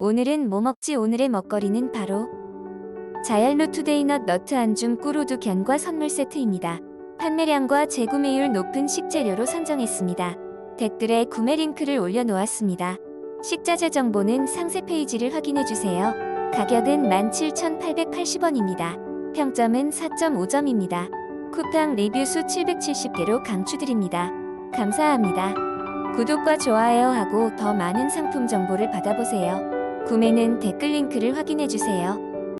오늘은 뭐 먹지? 오늘의 먹거리는 바로 자얄로 투데이넛 너트 안줌 꿀우두 견과 선물 세트입니다. 판매량과 재구매율 높은 식재료로 선정했습니다. 댓글에 구매 링크를 올려놓았습니다. 식자재 정보는 상세 페이지를 확인해주세요. 가격은 17,880원입니다. 평점은 4.5점입니다. 쿠팡 리뷰 수 770개로 강추드립니다. 감사합니다. 구독과 좋아요 하고 더 많은 상품 정보를 받아보세요. 구매는 댓글 링크를 확인해주세요.